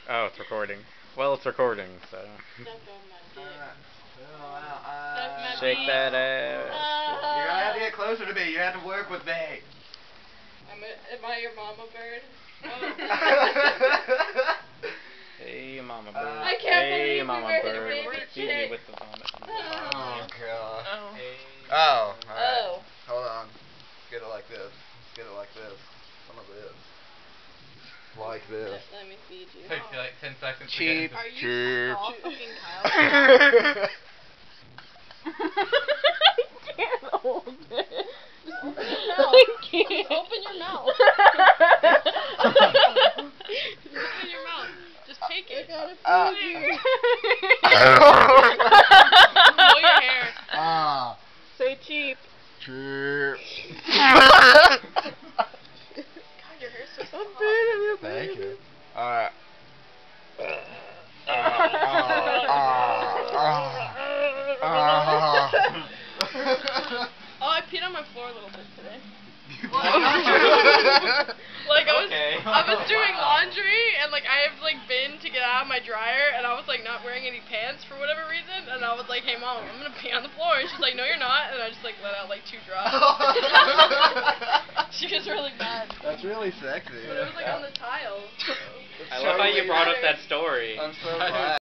Oh, it's recording. Well, it's recording, so. Shake that ass. You're gonna have to get closer to me. You have to work with me. Am I your mama bird? Hey, mama bird. I can't hey, believe mama we bird. were baby Phoebe chick. with the vomit. Oh god. Oh. Hey. Oh. Alright. Oh. Hold on. Get it like this. Let's get it like this. Some of this. Like this. Let me feed you. Takes you like 10 seconds Cheap. to Are you Cheap. all fucking Kyle? I can't hold it. Just open your I mouth. can't. Just open your mouth. Just open your mouth. Just take it. I gotta feed you. Blow your hair. Ah. Say cheap. Cheap. God, your hair's so soft. Thank you. Alright. Oh, I peed on my floor a little bit today. Like, I was doing laundry, and like I have like been to get out of my dryer, and I was like not wearing any pants for whatever reason, and I was like, hey mom, I'm gonna pee on the floor, and she's like, no you're not, and I just like let out like 2 drops. She was really mad. That's really sexy. But it was like on the tiles. I love how you brought up that story. I'm so glad.